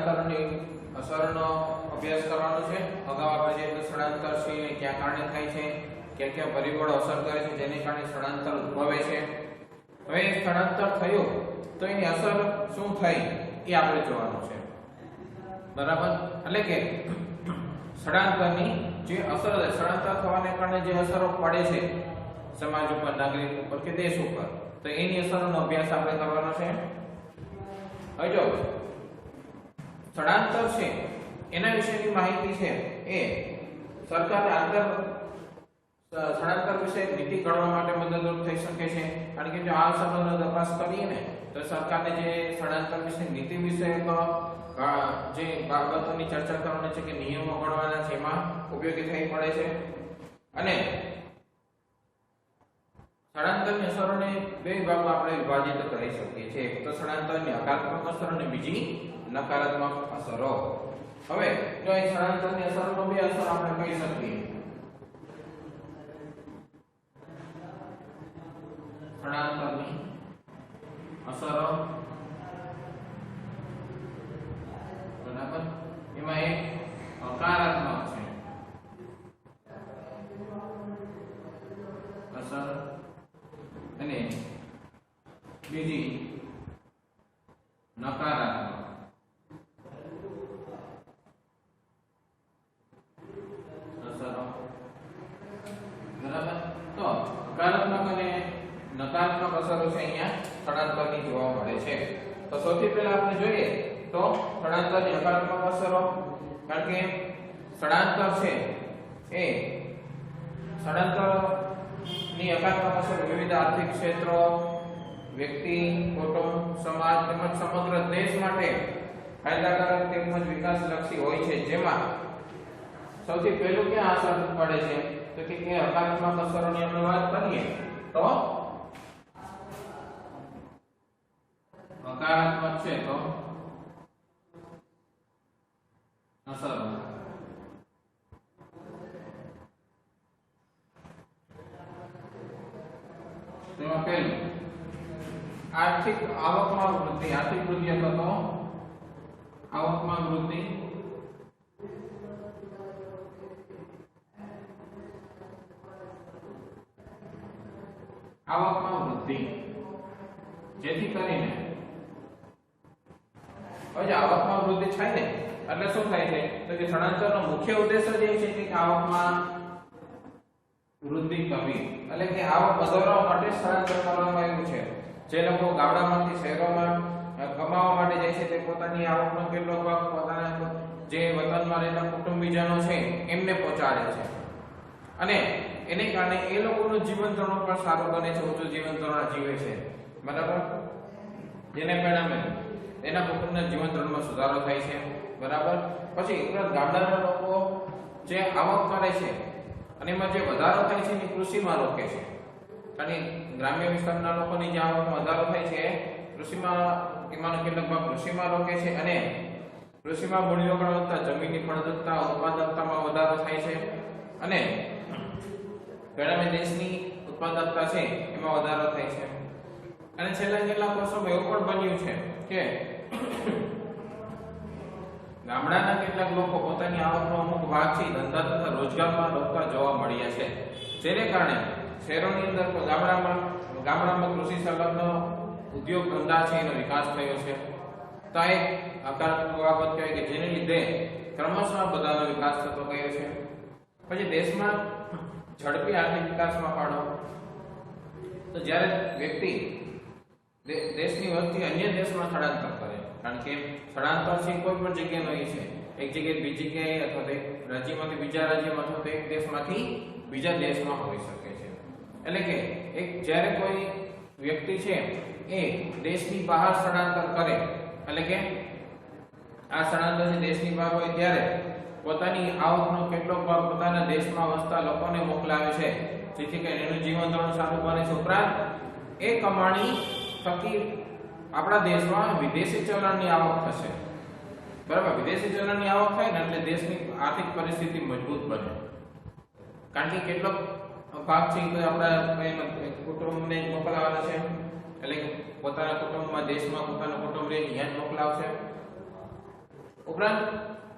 સ્થળાંતરની અસરનો અભ્યાસ કરવાનો છે। અગાઉ આપણે જે સ્થળાંતર છે ક્યાં કારણે થાય છે, કયા પરિબળો અસર કરે છે જેને કારણે સ્થળાંતર ઉદ્ભવે છે। હવે સ્થળાંતર થયું તો એની અસર શું થઈ એ આપણે જોવાનું છે, બરાબર। એટલે કે સ્થળાંતરની જે અસર છે, સ્થળાંતર થવાને કારણે જે અસરો પડે છે સમાજ ઉપર, નાગરિક ઉપર કે દેશ ઉપર, તો એની અસરનો અભ્યાસ આપણે કરવાનો છે। હવે જો સ્થળાંતર છે એના વિશેની માહિતી છે એ સરકારને સ્થળાંતર વિશે નીતિ ઘડવા માટે મદદરૂપ થઈ શકે છે। કારણ કે જો આ અસરનો તપાસ કરીએ ને તો સરકારને જે સ્થળાંતર વિશે નીતિ વિશે જે બાબતોની ચર્ચા કરવાની છે કે નિયમો ઘડવાના છે એમાં ઉપયોગી થઈ પડે છે। અને સ્થળાંતરની અસરોને બે વિભાગમાં આપણે વિભાજિત કરી શકીએ છીએ, એક તો સ્થળાંતરની હકારાત્મક અસર અને બીજી નકારાત્મક અસરો। હવે જો અહીં સ્થળાંતરની અસરોનો બે અસર આપણે કહી શકીએ, સ્થળાંતરની અસરો, બરાબર, એમાં એક હકારાત્મક છે અસર અને બીજી નકારાત્મક અસરો, બરાબર। તો હકારાત્મક અને નકારાત્મક અસરો છે અહીંયા સ્થળાંતરની જોવા મળે છે। તો સૌથી પહેલા આપણે જોઈએ તો સ્થળાંતરની હકારાત્મક અસરો, કારણ કે સ્થળાંતર છે એ સ્થળાંતરની હકારાત્મક અસર વિવિધ આર્થિક ક્ષેત્રો, વ્યક્તિ, કુટુંબ, સમાજ તેમજ સમગ્ર દેશ માટે ફાયદાકારક તેમજ વિકાસલક્ષી હોય છે। જેમાં સૌથી પહેલું ક્યાં અસર પડે છે તો કે હકારાત્મક અસરોની આપણે વાત કરીએ તો હકારાત્મક છે તો અસરો, તેમાં પહેલું આર્થિક આવકમાં વૃદ્ધિ, આર્થિક વૃદ્ધિ અથવા તો આવકમાં વૃદ્ધિ, આવકમાં વૃદ્ધિ, જેથી કરીને હવે જે આવકમાં વૃદ્ધિ થાય ને એટલે શું થાય છે તો કે સ્થળાંતરનો મુખ્ય ઉદ્દેશ જ એ છે કે આવકમાં વૃદ્ધિ કરવી, એટલે કે આવક વધારવા માટે સ્થળાંતર કરવામાં આવ્યું છે। જે લોકો ગામડામાંથી શહેરોમાં કમાવા માટે જાય છે તે પોતાની આવકનો કેટલો ભાગ પોતાના જે વતનમાં રહેતા કુટુંબીજનો છે એમને પહોંચાડે છે, અને એને કારણે એ લોકોનું જીવન ધોરણ પણ સારું બને છે, ઊંચું જીવન ધોરણ જીવે છે, બરાબર। જેને પરિણામે એના કુટુંબના જીવન ધોરણમાં સુધારો થાય છે, બરાબર। પછી ઉપરાંત ગામડાના લોકો જે આવક કરે છે અને એમાં જે વધારો થાય છે એ કૃષિમાં રોકે છે, અને ગ્રામ્ય વિસ્તારના લોકોની જે આવકમાં વધારો થાય છે કૃષિમાં, એમાંનો કેટલાક ભાગ કૃષિમાં રોકે છે, અને કૃષિમાં મૂલ્ય ગુણવત્તા, જમીનની ફળદ્રુપતા, ઉત્પાદકતામાં વધારો થાય છે, અને પરિણામે દેશની ઉત્પાદકતા છે એમાં વધારો થાય છે। અને છેલ્લા કેટલાક વર્ષોમાં એવું પણ બન્યું છે કે ગામડાના કેટલાક લોકો પોતાની આવકનો અમુક ભાગ છે ધંધા તથા રોજગારમાં રોકતા જોવા મળ્યા છે, જેને કારણે શહેરોની અંદર ગામડામાં કૃષિ સંલગ્ન ઉદ્યોગ ધંધા છે એનો વિકાસ થયો છે। તો આ એક હકારાત્મક બાબત કહેવાય કે જેને લીધે ક્રમશઃ બધાનો વિકાસ થતો ગયો છે। પછી દેશમાં ઝડપી આર્થિક વિકાસમાં ફાળો, તો જ્યારે વ્યક્તિ દેશની વસ્તી અન્ય દેશમાં સ્થળાંતર કરે, કારણ કે સ્થળાંતર છે કોઈ પણ જગ્યાએ નહીં છે, એક જગ્યાએ બીજી જગ્યાએ અથવા તો એક રાજ્યમાંથી બીજા રાજ્યમાં અથવા તો એક દેશમાંથી બીજા દેશમાં હોઈ શકે છે। એટલે કે એક જ્યારે કોઈ વ્યક્તિ છે એ દેશની બહાર સ્થળાંતર કરે, એટલે કે આ સ્થળાંતર દેશની બહાર હોય ત્યારે પોતાની આવકનો કેટલોક ભાગ પોતાના દેશમાં વસતા લોકોને મોકલાવે છે, જેથી કરીને એનું જીવન ધોરણ સારું બને છે। ઉપરાંત એ કમાણી થકી આપણા દેશમાં વિદેશી ચલણની આવક થશે, બરાબર। વિદેશી ચલણની આવક થાય ને એટલે દેશની આર્થિક પરિસ્થિતિ મજબૂત બને, કારણ કે કેટલોક ભાગ છે તો આપણા કુટુંબને મોકલાવાના છે, એટલે કે પોતાના કુટુંબમાં દેશમાં પોતાનું કુટુંબ રહે ત્યાં જ મોકલાવશે। ઉપરાંત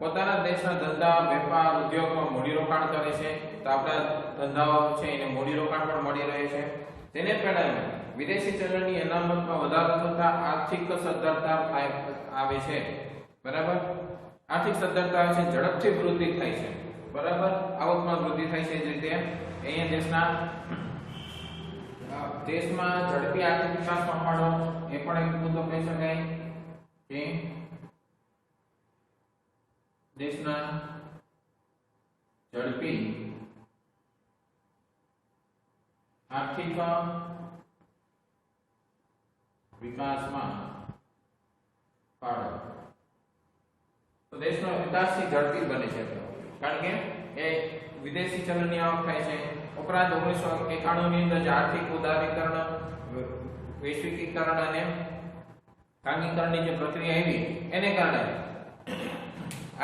પોતાના દેશના ધંધા વેપાર ઉદ્યોગમાં મૂડીરોકાણ કરે છે, તો આપણા ધંધાઓ છે એને મૂડીરોકાણ પણ મળી રહે છે. તેને પરિણામે વિદેશી ચલણની અનામતમાં વધારો થતા આર્થિક સદ્ધરતા આવે છે. બરાબર, આર્થિક સદ્ધરતા આવે છે, ઝડપથી વૃદ્ધિ થાય છે. બરાબર, આવકમાં વૃદ્ધિ થાય છે. જે રીતે અહીંયા દેશમાં ઝડપી આર્થિક વિકાસ પામવાનો એ પણ એક મુદ્દો કહી શકાય કે દેશના ઝડપી આર્થિક વિકાસમાં ફાળો. તો દેશનો વિકાસથી ઝડપી બને છે, કારણ કે એ વિદેશી ચલણની આવક થાય છે. ઉપરાંત 1991 ની અંદર આર્થિક ઉદારીકરણ, વૈશ્વિકીકરણ અને ખાનગીકરણની જે પ્રક્રિયા આવી એને કારણે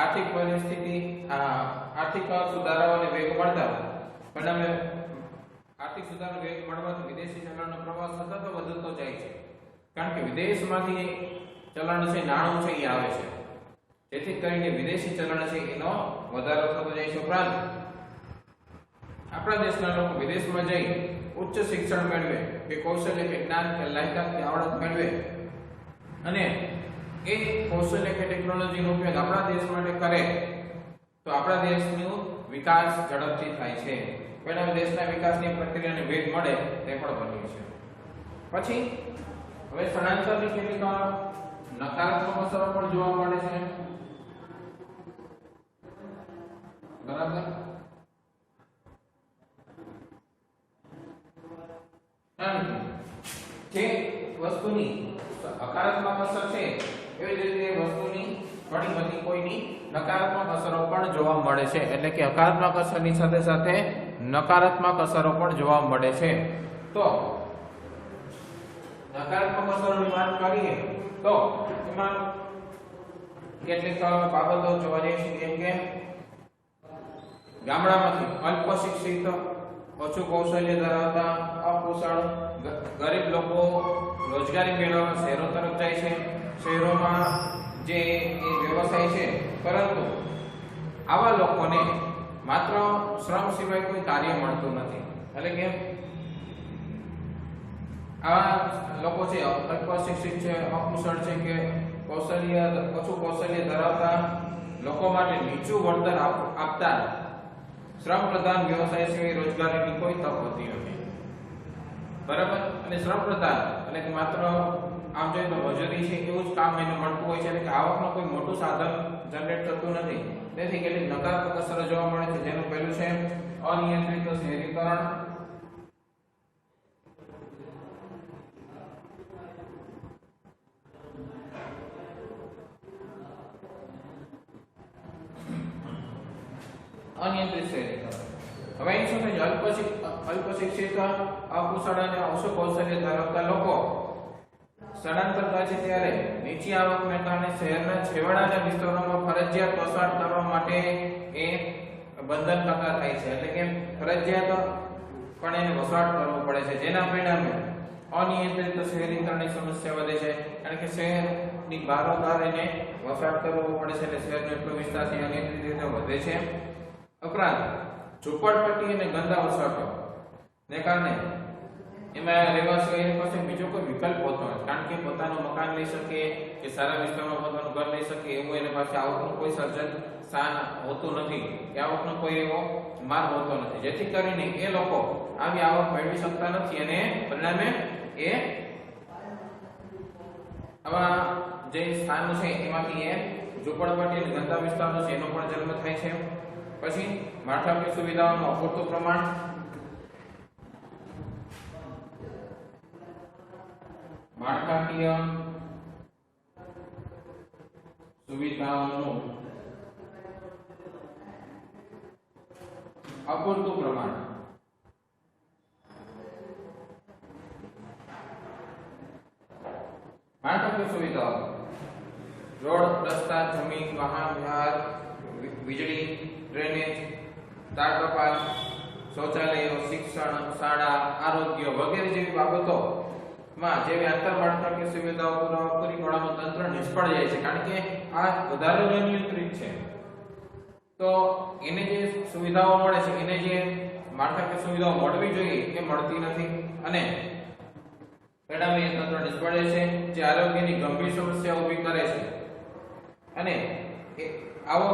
આર્થિક પરિસ્થિતિ આર્થિક સુધારાઓને વેગ મળતા પરિણામે આર્થિક સુધારો વેગ મળવાથી વિદેશી ચલણનો પ્રવાહ સતત વધતો જાય છે, કારણ કે વિદેશમાંથી ચલણ છે, નાણું છે એ આવે છે, જેથી કરીને વિદેશી ચલણ છે એનો વધારો થતો જાય છે. ઉપરાંત આપણા દેશના લોકો વિદેશમાં જઈ ઉચ્ચ શિક્ષણ મેળવે કે કૌશલ્ય કે જ્ઞાન કે લાયકાત કે આવડત મેળવે અને એ કૌશલ્ય કે ટેકનોલોજીનો ઉપયોગ આપણા દેશ માટે કરે તો આપણા દેશનો વિકાસ ઝડપથી થાય છે. પરિણામે દેશના વિકાસની પ્રક્રિયાને વેગ મળે તે પણ બન્યું છે. પછી હવે સ્થળાંતરની કેટલીક નકારાત્મક અસરો પણ જોવા મળે છે. બરાબર, જે વસ્તુની હકારાત્મક અસર છે એવી જ રીતે વસ્તુની ઘણી બધી કોઈની નકારાત્મક અસરો પણ જોવા મળે છે. એટલે કે હકારાત્મક અસરની સાથે સાથે નકારાત્મક અસરો પણ જોવા મળે છે. તો નકારાત્મક અસરોની વાત કરીએ તો એમાં કેટલીક બાબતો જોવા જઈએ છીએ, જેમ કે ગામડામાંથી અલ્પ શિક્ષિત, ઓછું કૌશલ્ય ધરાવતા, અકુશળ, ગરીબ લોકો રોજગારી મેળવવા શહેરો તરફ જાય છે. શહેરોમાં જે વ્યવસાય છે, પરંતુ આવા લોકોને માત્ર શ્રમ સિવાય કોઈ કાર્ય મળતું નથી. એટલે કે આવા લોકો છે અલ્પ શિક્ષિત છે, અકુશળ છે કે ઓછું કૌશલ્ય ધરાવતા લોકો માટે નીચું વળતર આપતા શ્રમ પ્રધાન વ્યવસાય સિવાય રોજગારીની કોઈ તક હોતી નથી. બરાબર, અને શ્રમ પ્રધાન એટલે કે માત્ર આમ જોઈએ તો મજૂરી છે એવું જ કામ એને મળતું હોય છે, એટલે કે આવકનું કોઈ મોટું સાધન જનરેટ થતું નથી. તેથી કેટલીક નકારાત્મક અસરો જોવા મળે છે, જેનું પહેલું છે અનિયંત્રિત શહેરીકરણ. અનિયંત્રિત શહેરીકરણ. હવે અહીં શું થાય છે, અલ્પ શિક્ષિત, અકુશળ અને ઓછું કૌશલ્ય ધરાવતા લોકો સ્થળાંતર થાય છે ત્યારે નીચી આવકને કારણે શહેરના છેવાડાના વિસ્તારોમાં ફરજિયાત વસવાટ કરવા માટે એ બંધનકર્તા થાય છે. એટલે કે ફરજિયાત પણ એને વસવાટ કરવો પડે છે, જેના પરિણામે અનિયંત્રિત શહેરીકરણની સમસ્યા વધે છે, કારણ કે શહેરની બારોબાર એને વસવાટ કરવો પડે છે, એટલે શહેરનો એટલો વિસ્તાર છે અનિયંત્રિત રીતે વધે છે. ઉપરાંત ઝૂંપડપટ્ટી અને ગંદા વસાહતો ને કારણે એમાં રહેવાસીઓ એની પાસે બીજો કોઈ વિકલ્પ હોતો નથી, કારણ કે પોતાનું મકાન લઈ શકે કે સારા વિસ્તારમાં પોતાનું ઘર લઈ શકે એવું એની પાસે આવકનું કોઈ સર્જન સ્થાન હોતું નથી, કે આવકનો કોઈ એવો માર્ગ હોતો નથી, જેથી કરીને એ લોકો આવી આવક મેળવી શકતા નથી અને પરિણામે એ આવા જે સ્થાનો છે એમાંથી એ ઝૂંપડપટ્ટી અને ગંદા વિસ્તારો છે એનો પણ જન્મ થાય છે. પછી માળખાકીય સુવિધાઓનું અપૂરતું પ્રમાણ. માળખાકીય સુવિધાઓનું અપૂરતું પ્રમાણ. માળખાકીય સુવિધાઓ રોડ, રસ્તા, જમીન, વાહન વ્યવહાર, વીજળી, ડ્રેનેજ, તાર કપાસ, શૌચાલયો, શિક્ષણ, શાળા, આરોગ્ય વગેરે જેવી બાબતો માં જેવી આંતરમાળખાકીય સુવિધાઓ પૂરી પાડવામાં તંત્ર નિષ્ફળ જાય છે, કારણ કે આ વધારે અનિયંત્રિત છે. તો એને જે સુવિધાઓ મળે છે, એને જે માળખાકીય સુવિધાઓ મળવી જોઈએ એ મળતી નથી, અને પરિણામે એ તંત્ર નિષ્ફળ જાય છે, જે આરોગ્યની ગંભીર સમસ્યા ઊભી કરે છે. અને આવો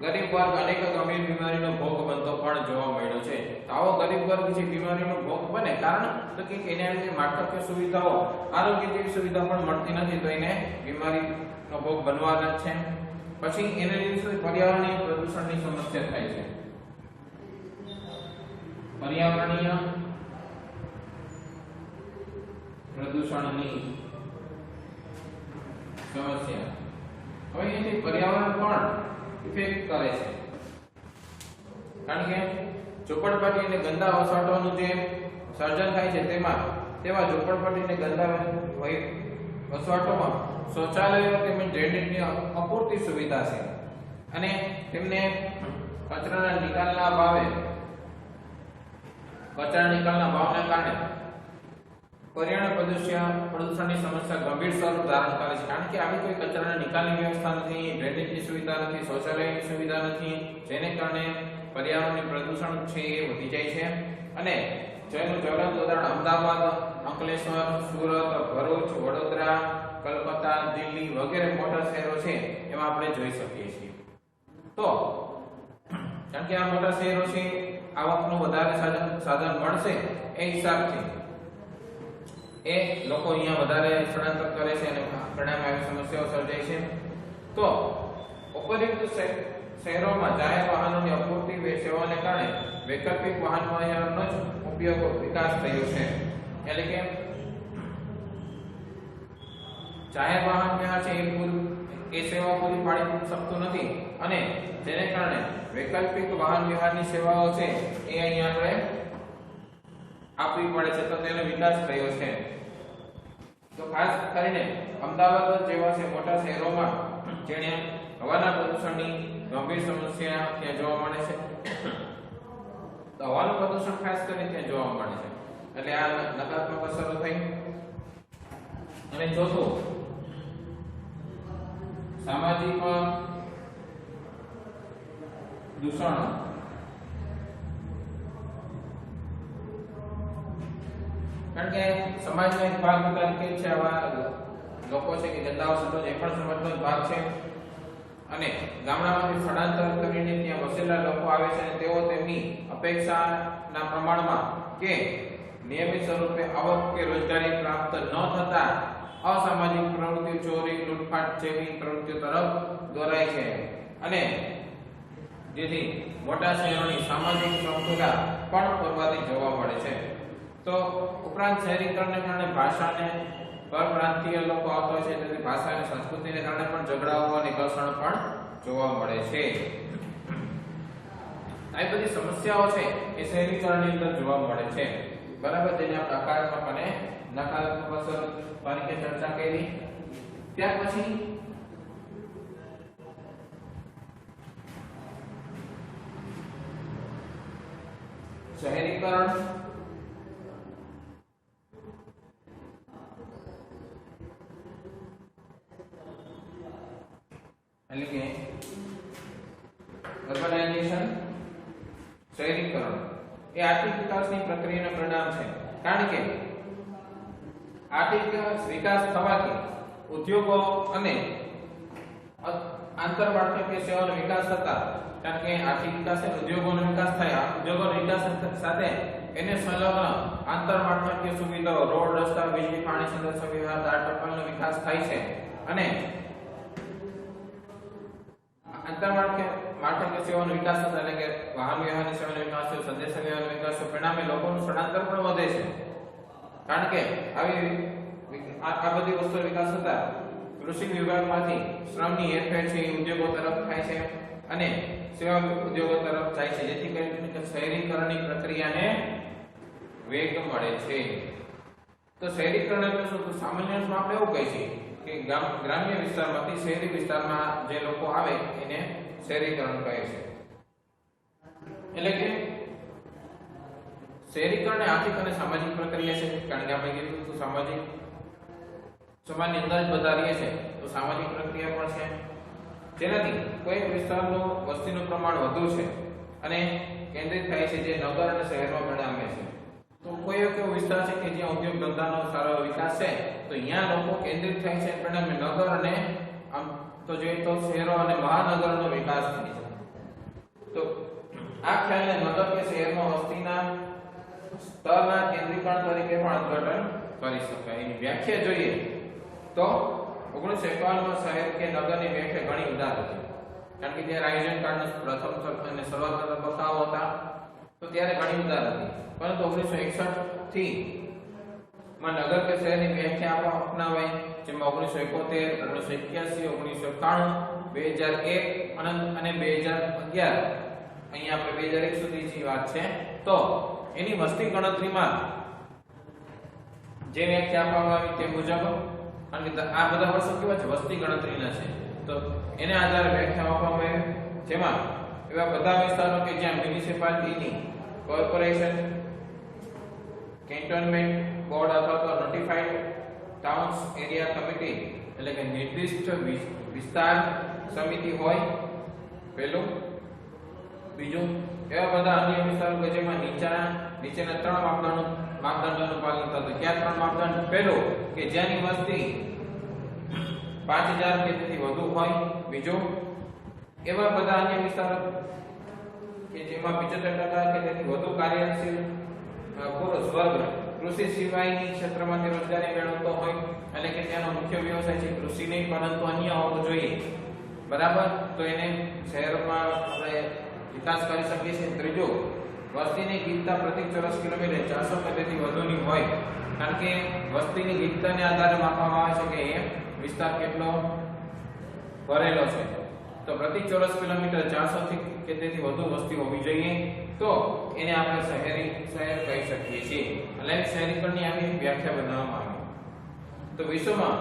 ગરીબ વર્ગ અનેક ગંભીર બીમારીનો ભોગ બનતો પણ જોવા મળ્યો છે. આવો ગરીબ વર્ગ જે બીમારીનો ભોગ બને, કારણ તો કે એને જે માળખાકીય સુવિધાઓ, આરોગ્ય જેવી સુવિધા પણ મળતી નથી, તો એને બીમારીનો ભોગ બનવાના જ છે. પછી એને લીધે પર્યાવરણીય પ્રદૂષણની સમસ્યા થાય છે. પર્યાવરણીય પ્રદૂષણની સમસ્યા. હવે એથી પર્યાવરણ પણ ઇફેક્ટ કરે છે, કારણ કે ઝૂંપડપટ્ટી અને ગંદા વસાહતોનું જે સર્જન થાય છે, તેવા ઝૂંપડપટ્ટી અને ગંદા વસાહતોમાં શૌચાલયો તેમજ ડ્રેનેજની અપૂરતી સુવિધા છે, અને તેમને કચરાના નિકાલના ભાવના કારણે પર્યાવરણ પ્રદૂષણની સમસ્યા ગંભીર સ્વરૂપ ધારણ કરે છે, કારણ કે આવી કોઈ કચરાના નિકાલની વ્યવસ્થા નથી, ડ્રેનેજની સુવિધા નથી, શૌચાલયની સુવિધા નથી, જેને કારણે પર્યાવરણનું પ્રદૂષણ છે એ વધી જાય છે. અને જેનું જ્વલંત ઉદાહરણ અમદાવાદ, અંકલેશ્વર, સુરત, ભરૂચ, વડોદરા, કલકત્તા, દિલ્હી વગેરે મોટા શહેરો છે, એમાં આપણે જોઈ શકીએ છીએ. તો કારણ કે આ મોટા શહેરો છે, આવકનું વધારે સાધન મળશે એ હિસાબથી એ લોકો અહીંયા વધારે સ્થળાંતર કરે છે, અને પરિણામે આવી સમસ્યાઓ સર્જાય છે. તો ઉપરોક્ત શહેરોમાં જાહેર વાહનોની અપૂરતી સેવાને કારણે વૈકલ્પિક વાહન વ્યવહારનો જ ઉપયોગ વિકાસ થયો છે. એટલે કે જાહેર વાહન વ્યવહાર છે એ સેવા પૂરી પાડી શકતું નથી, અને જેને કારણે વૈકલ્પિક વાહન વ્યવહારની સેવાઓ છે એ અહીંયા આપણે આપવી પડે છે, તો તેનો વિકાસ થયો છે. તો ખાસ કરીને અમદાવાદ જેવા છે મોટા શહેરોમાં જેણે હવાના પ્રદૂષણની ગંભીર સમસ્યા ત્યાં જોવા મળે છે. તો હવાનું પ્રદૂષણ ખાસ કરીને ત્યાં જોવા મળે છે, એટલે આ નકારાત્મક અસરો થઈ. અને ચોથું, સામાજિક દૂષણ. કારણ કે સમાજનો એક ભાગ તરીકે છે આવા લોકો છે કે ગંદા વસ્તુઓ એ પણ સમાજનો એક ભાગ છે, અને ગામડામાંથી સ્થળાંતર કરીને ત્યાં વસેલા લોકો આવે છે, અને તેઓ તેમની અપેક્ષાના પ્રમાણમાં કે નિયમિત સ્વરૂપે આવક કે રોજગારી પ્રાપ્ત ન થતા અસામાજિક પ્રવૃત્તિઓ, ચોરી, લૂંટફાટ જેવી પ્રવૃત્તિઓ તરફ દોરાય છે, અને જેથી મોટા શહેરોની સામાજિક સમતુલા પણ ખોરવાતી જોવા મળે છે. તો ઉપરાંત શહેરીકરણને કારણે ભાષાને પરપ્રાંતીય લોકો આવતા હોય છે, તેથી ભાષા અને સંસ્કૃતિને કારણે પણ ઝઘડાઓ અને ઘર્ષણ પણ જોવા મળે છે. આ બધી સમસ્યાઓ છે એ શહેરીકરણની અંદર જોવા મળે છે. બરાબર, જેને આપણે હકારાત્મક અને નકારાત્મક અસર તરીકે ચર્ચા કરી. ત્યાર પછી શહેરીકરણ એટલે કે અર્બનાઇઝેશન, શહેરીકરણ એ આર્થિક વિકાસની પ્રક્રિયાનું પરિણામ છે. કારણ કે આર્થિક વિકાસ થવાથી ઉદ્યોગો અને આંતરમાળખાકીય સેવાનો વિકાસ થતા, કારણ કે આર્થિક વિકાસ અને ઉદ્યોગોનો વિકાસ થાય, ઉદ્યોગોનો વિકાસ સાથે એને સંલગ્ન આંતરમાળખાકીય સુવિધાઓ, રોડ, રસ્તા, વીજળી, પાણી, સંદેશા વ્યવહાર, દાળ ટપાલનો વિકાસ થાય છે, અને આંતરમાળખાકીય સેવાનો વિકાસ થતા, એટલે કે વાહન વ્યવહારની સેવાનો વિકાસ થયો, સંદેશા વ્યવહારનો વિકાસ થયો, પરિણામે લોકોનું સ્થળાંતર પણ વધે છે. કારણ કે આ બધી વસ્તુનો વિકાસ થતા કૃષિ વિભાગમાંથી શ્રમની હેરફેર છે એ ઉદ્યોગો તરફ થાય છે, અને સેવા ઉદ્યોગો તરફ જાય છે, જેથી કરીને શહેરીકરણની પ્રક્રિયાને વેગ મળે છે. તો શહેરીકરણ એટલે શું? તો સામાન્ય અર્થમાં આપણે એવું કહીએ છીએ કે ગ્રામ્ય વિસ્તારમાંથી શહેરી વિસ્તારમાં જે લોકો આવે એને શહેરીકરણ કહે છે. એટલે કે શહેરીકરણ એ આર્થિક અને સામાજિક પ્રક્રિયા છે, કારણ કે આપણે કીધું તો સામાજિક સમાજની અંદર જ બધા રહે છે, તો સામાજિક પ્રક્રિયા પણ છે, જેનાથી કોઈ વિસ્તારનું વસ્તીનું પ્રમાણ વધુ છે અને કેન્દ્રિત થાય છે, જે નગર અને શહેરમાં પરિણમે છે. તો કોઈ એવો વિસ્તાર છે કે જ્યાં ઉદ્યોગ ધંધાનો સારો વિકાસ છે, તો અહીંયા લોકો કેન્દ્રિત થાય છે, પરિણામે નગર અને આમ તો જોઈએ તો શહેરો અને મહાનગરોનો વિકાસ થાય છે. તો આ ખ્યાલને નગર કે શહેરમાં વસ્તીના સ્તરના કેન્દ્રીકરણ તરીકે પણ અર્થઘટન કરી શકાય. એની વ્યાખ્યા જોઈએ તો 1951 માં શહેર કે નગરની વ્યાખ્યા ઘણી ઉદાર હતી, કારણ કે જ્યારે આયોજન કાર્ડનો પ્રથમ અને શરૂઆતના તબક્કાઓ હતા તો ત્યારે ઘણી ઉદાર હતી, પરંતુ 1961 થી માં નગર કે શહેરની વ્યાખ્યા અપનાવાઈ, જેમાં 1971, 1991, 2001 અને 2011, અહીંયા આપણે 2001 સુધીની વાત છે, તો એની વસ્તી ગણતરીમાં જે વ્યાખ્યા આપવામાં આવી તે મુજબ, અને આ બધા વર્ષો કેવા છે વસ્તી ગણતરીના છે, તો એને આધારે વ્યાખ્યા આપવામાં આવી, જેમાં એવા બધા વિસ્તારો કે જ્યાં મ્યુનિસિપાલિટીની કોર્પોરેશન, કેન્ટોનમેન્ટ બોર્ડ અથવા તો નોટિફાઈડ ટાઉન્સ એરિયા કમિટી એટલે કે નિર્દિષ્ટ વિસ્તાર સમિતિ હોય પહેલું. બીજું, એવા બધા અન્ય વિસ્તારો કે જેમાં નીચેના ત્રણ માપદંડોનું પાલન થતું. ક્યાં ત્રણ માપદંડ? પહેલું, કે જ્યાંની વસ્તી 5000 કે તેથી વધુ હોય. બીજું, એવા બધા અન્ય વિસ્તારો કે જેમાં 75% કે તેથી વધુ કાર્યશીલ પુરુષ વર્ગ કૃષિ સિવાયની ક્ષેત્રમાંથી રોજગારી મેળવતો હોય, એટલે કે તેનો મુખ્ય વ્યવસાય છે કૃષિ નહીં પરંતુ અન્ય હોવો જોઈએ, બરાબર, તો એને શહેરમાં આપણે વિકાસ કરી શકીએ છીએ. ત્રીજું, વસ્તીની ગીચતા પ્રતિ ચોરસ કિલોમીટર 400 કે તેથી વધુની હોય, કારણ કે વસ્તીની ગીચતાને આધારે માપવામાં આવે છે કે એ વિસ્તાર કેટલો ભરેલો છે. તો પ્રતિ ચોરસ કિલોમીટર 400 થી કે તેથી વધુ વસ્તી હોવી જોઈએ, તો એને આપણે શહેર કહી શકીએ છીએ. એટલે શહેરીકરણની આવી વ્યાખ્યા બનાવવામાં આવી. તો વિશ્વમાં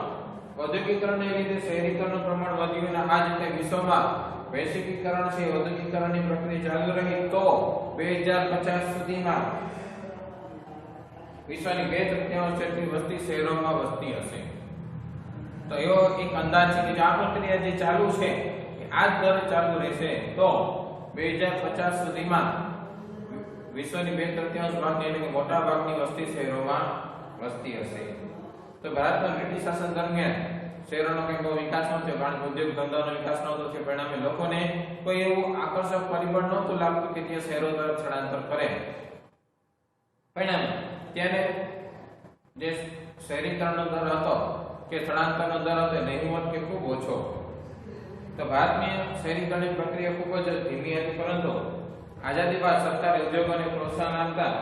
ઔદ્યોગિકરણને લીધે શહેરીકરણનું પ્રમાણ વધ્યું અને આ જ રીતે વિશ્વમાં વૈશ્વિકીકરણ છે, ઔદ્યોગિકરણની પ્રક્રિયા ચાલુ રહી, તો 2050 સુધીમાં વિશ્વની 2/3 જેટલી વસ્તી શહેરોમાં વસતી હશે. તો એવો એક અંદાજ છે કે આ પ્રક્રિયા જે ચાલુ છે આ જ દર ચાલુ રહેશે, તો 2050 સુધીમાં વિશ્વની 2/3 ભાગની એટલે કે મોટા ભાગની વસ્તી શહેરોમાં વસતી હશે. તો ભારતમાં બ્રિટિશ શાસન દરમિયાન શહેરોનો કંઈ બહુ વિકાસ ન થયો, કારણ કે ઉદ્યોગ ધંધાનો વિકાસ નહોતો થયો, પરિણામે લોકોને કોઈ એવું આકર્ષક પરિબળ નહોતું લાગતું કે ત્યાં શહેરો તરફ સ્થળાંતર કરે. પરિણામે ત્યારે જે શહેરીકરણનો દર હતો કે સ્થળાંતરનો દર હતો નહીવત કે ખૂબ ઓછો. તો ભારતની શહેરીકરણની પ્રક્રિયા ખૂબ જ ધીમી હતી, પરંતુ આઝાદી બાદ સરકારે ઉદ્યોગોને પ્રોત્સાહન આપતા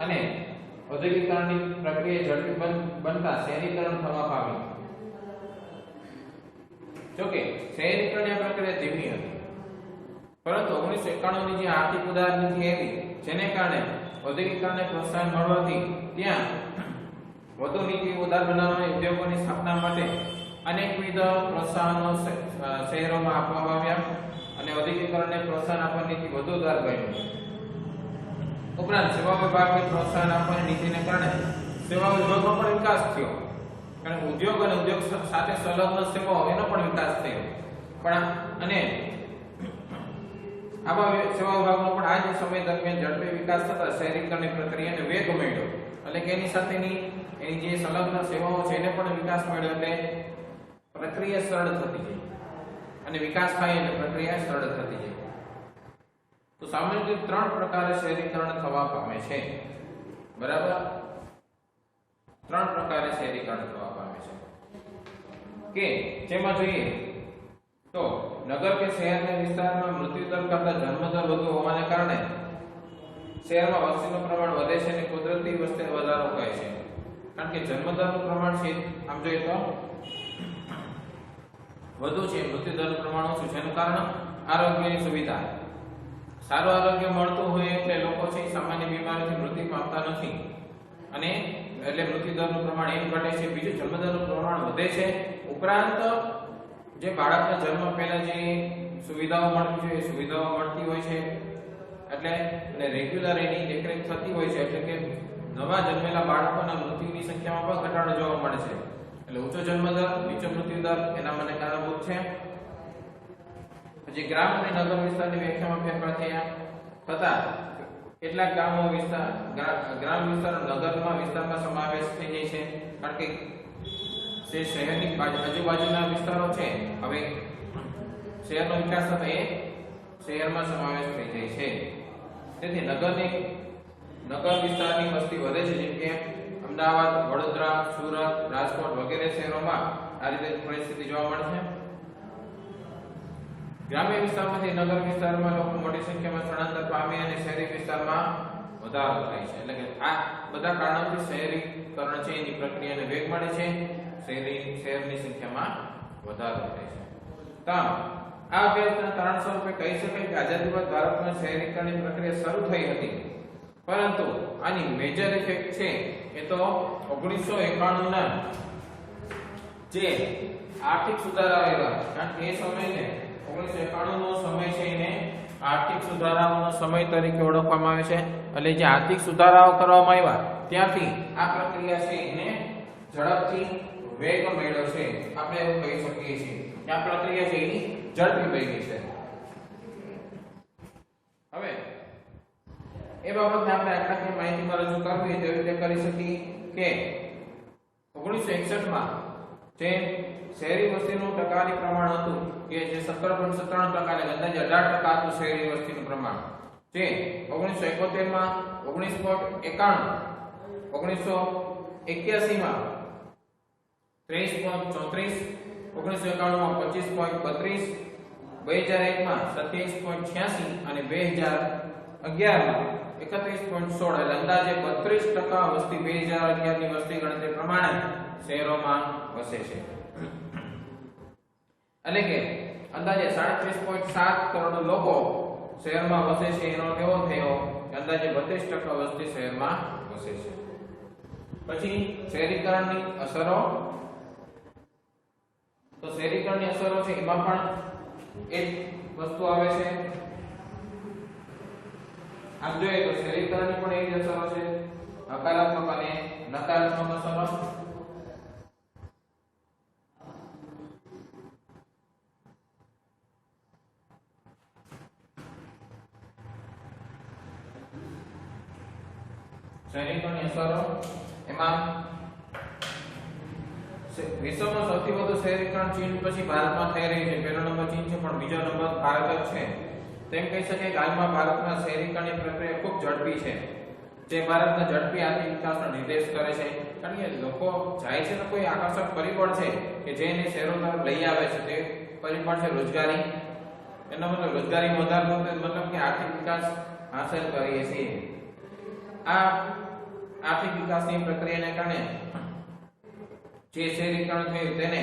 અને ઔદ્યોગિકરણની પ્રક્રિયા ઝડપી બનતા શહેરીકરણ થવા પામ્યું. જોકે શહેરીકરણની પ્રક્રિયા ધીમી હતી, પરંતુ 1991 ની જે આર્થિક ઉદારનીતિ આવી, જેને કારણે ઔદ્યોગિકરણને પ્રોત્સાહન મળવાથી ત્યાં વધુ નીતિ ઉદાર બનાવવાની ઉદ્યોગોની સ્થાપના માટે અનેકવિધ પ્રોત્સાહનો શહેરોમાં આપવામાં આવ્યા અને ઔદ્યોગિકરણને પ્રોત્સાહન આપવાની નીતિ વધુ ઉદાર બની. ઉપરાંત સેવા વિભાગને પ્રોત્સાહન આપવાની નીતિને કારણે સેવા વિભાગનો પણ વિકાસ થયો, કારણ કે ઉદ્યોગ અને ઉદ્યોગ સાથે સંલગ્ન સેવાઓ એનો પણ વિકાસ થયો. પણ અને આવા સેવા વિભાગનો પણ આ જ સમય દરમિયાન ઝડપી વિકાસ થતા શહેરીકરણની પ્રક્રિયાને વેગ મળ્યો, એટલે કે એની સાથેની એની જે સંલગ્ન સેવાઓ છે એને પણ વિકાસ મળ્યો, એટલે પ્રક્રિયા સરળ થતી જાય અને વિકાસ થાય એટલે પ્રક્રિયા સરળ થતી જાય. તો સામાન્ય રીતે 3 પ્રકારે શહેરીકરણ થવા પામે છે, બરાબર, 3 પ્રકારે શહેરીકરણ થવા પામે છે કે જેમાં જોઈએ તો નગર કે શહેરના વિસ્તારમાં મૃત્યુદર કરતા જન્મદર વધુ હોવાને કારણે શહેરમાં વસ્તીનું પ્રમાણ વધે છે અને કુદરતી વસ્તી વધારો કહે છે, કારણ કે જન્મદરનું પ્રમાણ છે આમ જોઈએ તો વધુ છે, મૃત્યુદરનું પ્રમાણ ઓછું છે. એનું કારણ આરોગ્યની સુવિધા. સારું આરોગ્ય મળતું હોય એટલે લોકો છે સામાન્ય બીમારીથી મૃત્યુ પામતા નથી અને એટલે મૃત્યુદરનું પ્રમાણ એમ ઘટે છે. બીજું, જન્મદરનું પ્રમાણ વધે છે. ઉપરાંત જે બાળકના જન્મ પહેલા જે સુવિધાઓ મળતી હોય એ સુવિધાઓ મળતી હોય છે, એટલે અને રેગ્યુલર એની દેખરેખ થતી હોય છે, એટલે કે નવા જન્મેલા બાળકોના મૃત્યુની સંખ્યામાં પણ ઘટાડો જોવા મળે છે. એટલે ઊંચો જન્મદર, નીચો મૃત્યુદર એના મને કારણભૂત છે. પછી ગ્રામ અને નગર વિસ્તારની વ્યાખ્યામાં ફેરફાર થતા કેટલાક ગામો વિસ્તાર ગ્રામ વિસ્તાર નગરમાં વિસ્તારમાં સમાવેશ થઈ જાય છે, કારણ કે જે શહેરની આજુબાજુના વિસ્તારો છે હવે શહેરનો વિકાસ થતા એ શહેરમાં સમાવેશ થઈ જાય છે. તેથી નગર વિસ્તારની વસ્તી વધે છે, જેમ કે અમદાવાદ, વડોદરા, સુરત, રાજકોટ વગેરે શહેરોમાં આ રીતે પરિસ્થિતિ જોવા મળે છે. ગ્રામ્ય વિસ્તારમાંથી નગર વિસ્તારમાં લોકો મોટી સંખ્યામાં સ્થળાંતર પામે અને શહેરી વિસ્તારમાં વધારો થાય છે. એટલે કે આ બધા કારણોથી શહેરીકરણ છે એની પ્રક્રિયાને વેગ મળે છે, શહેરની સંખ્યામાં વધારો થાય છે. તો આ અભ્યાસના તારણ સ્વરૂપે કહી શકાય કે આઝાદી બાદ ભારતમાં શહેરીકરણની પ્રક્રિયા શરૂ થઈ હતી, પરંતુ આની મેજર ઇફેક્ટ છે એ તો 1991 ના જે આર્થિક સુધારા આવ્યા, કારણ કે એ સમયને 1991 નો સમય છે એને આર્થિક સુધારાઓનો સમય તરીકે ઓળખવામાં આવે છે. એટલે જે આર્થિક સુધારાઓ કરવામાં આવ્યા ત્યાંથી આ પ્રક્રિયા છે એને ઝડપથી વેગ મળ્યો છે. આપણે એવું કહી શકીએ છીએ કે આ પ્રક્રિયા છે એની ઝડપી બની છે. હવે એ બાબતને આપણે આંકડાકીય માહિતીમાં રજૂ કરવી તેવી રીતે કરી શકીએ કે 1961 માં જે શહેરી વસ્તીનું ટકાવારી પ્રમાણ હતું કે જે 17.97% અને અંદાજે 18% હતું શહેરી વસ્તીનું પ્રમાણ, જે 1971 માં 19.91, 1981 માં 23.34, 1991 માં 25.32, 2001 માં 27.86 અને 2011 માં 31.16, એટલે અંદાજે 32% વસ્તી 2011 ની વસ્તી ગણતરી પ્રમાણે શહેરોમાં વસે છે. એટલે કે અંદાજે 37.7 કરોડ લોકો શહેરમાં વસે છે. એનો કેવો થયો કે અંદાજે 32% વસ્તી શહેરમાં વસે છે. પછી શહેરીકરણની અસરો, તો શહેરીકરણની અસરો છે એમાં પણ એક વસ્તુ આવે છે. આમ જોઈએ તો શહેરીકરણની પણ એક અસરો છે, હકારાત્મક અને નકારાત્મક અસરો. શહેરીકરણની અસરો એમાં વિશ્વમાં સૌથી વધુ શહેરીકરણ ચીન પછી ભારતમાં થઈ રહ્યું છે. પહેલો નંબર ચીન છે, પણ બીજો નંબર ભારત જ છે. તેમ કહી શકાય કે હાલમાં ભારતમાં શહેરીકરણની પ્રક્રિયા ખૂબ ઝડપી છે, જે ભારતના ઝડપી આર્થિક વિકાસનો નિર્દેશ કરે છે. કારણ કે લોકો જાય છે તો કોઈ આકર્ષક પરિબળ છે કે જેને શહેરો તરફ લઈ આવે છે, તે પરિબળ છે રોજગારી. એનો મતલબ રોજગારી વધારવાનો મતલબ કે આર્થિક વિકાસ હાંસલ કરીએ છીએ. આ આર્થિક વિકાસની પ્રક્રિયાને કારણે જે શહેરીકરણ થયું તેને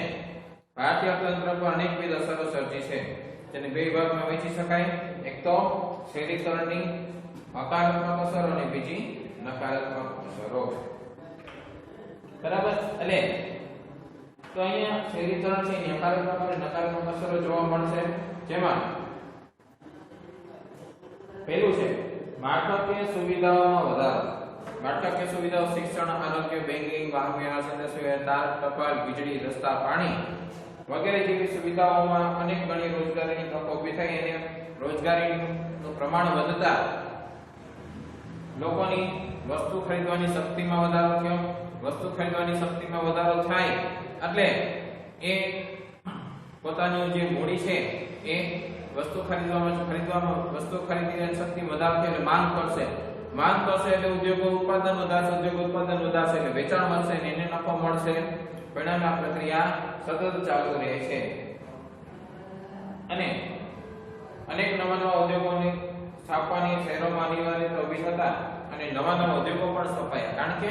ભારતીય અર્થતંત્ર પર અનેકવિધ અસરો સર્જી છે, જેને બે ભાગમાં વહેંચી શકાય. એક તો શહેરીકરણની હકારાત્મક અસરો અને બીજી નકારાત્મક અસરો. બરાબર. એટલે તો અહીંયા શહેરીકરણ છે એની હકારાત્મક અને નકારાત્મક અસરો જોવા મળશે, જેમાં પહેલું છે માળખાકીય સુવિધાઓમાં વધારો. માળખાકીય સુવિધાઓ શિક્ષણ, આરોગ્ય, બેંકિંગ, વાહન વ્યવહાર, સંદેશ વ્યવહાર, તાર, ટપાલ, વીજળી, રસ્તા, પાણી વગેરે જેવી સુવિધાઓમાં અનેક ગણી રોજગારીની તકો ઊભી થઈ અને રોજગારીનું પ્રમાણ વધતા લોકોની વસ્તુ ખરીદવાની શક્તિમાં વધારો થયો. વસ્તુ ખરીદવાની શક્તિમાં વધારો થાય એટલે એ પોતાનું જે મૂડી છે એ વસ્તુ ખરીદવાની શક્તિ વધારો થાય એટલે માંગ કરશે. માંગ કરશે એટલે ઉદ્યોગો ઉત્પાદન વધારશે, એટલે વેચાણ વધશે અને એને નફો મળશે. પરિણામે આ પ્રક્રિયા સતત ચાલુ રહે છે અને અનેક નવા ઉદ્યોગોની સ્થાપવાની શહેરોમાં અનિવાર્યતા ઊભી થતા અને નવા ઉદ્યોગો પણ સ્થપાયા. કારણ કે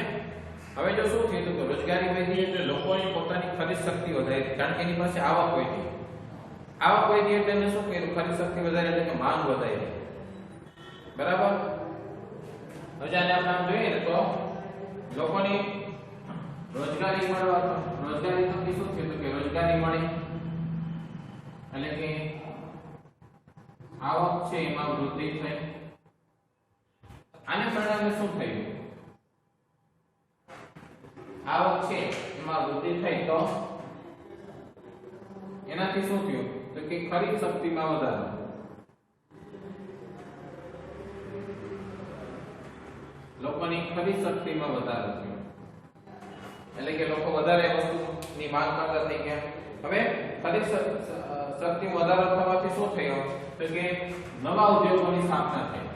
હવે જો શું થયું તો રોજગારી વધી એટલે લોકોની પોતાની ખરીદ શક્તિ વધારી, કારણ કે એની પાસે આવક વધી. આવક વધી એટલે એને શું કર્યું? ખરીદ શક્તિ વધારી એટલે કે માંગ વધારી. બરાબર. હવે આને આપણે જોઈએ ને તો લોકોની રોજગારી થકી શું થયું કે રોજગારી મળી એટલે કે આવક છે એમાં વૃદ્ધિ થઈ. આને પરિણામે શું થયું? આવક છે એમાં વૃદ્ધિ થઈ તો એનાથી શું થયું? તો કે ખરીદ શક્તિમાં વધારો. લોકોની ખરીદ શક્તિમાં વધારો થયો, એટલે કે લોકો વધારે વસ્તુની માંગ કરતા થઈ ગયા. હવે ખરીદ શક્તિમાં વધારો થવાથી શું થયું? તો કે નવા ઉદ્યોગોની સ્થાપના થઈ.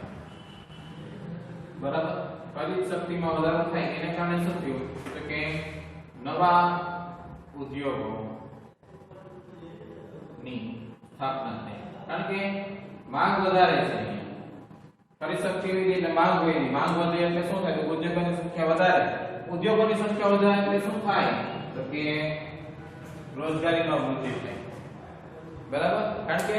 બરાબર, ખરીદ શક્તિમાં વધારો થાય એને કારણે શું થયું? તો કે નવા ઉદ્યોગો ની સ્થાપના થઈ. કારણ કે માંગ વધારે છે, ખરીદ શક્તિ વધી એટલે માંગ વધી, માંગ વધે એટલે શું થાય? તો ઉદ્યોગોની સંખ્યા વધારે, ઉદ્યોગોની સંખ્યા વધારે એટલે શું થાય? તો કે રોજગારીમાં વૃદ્ધિ થાય. બરાબર, કારણ કે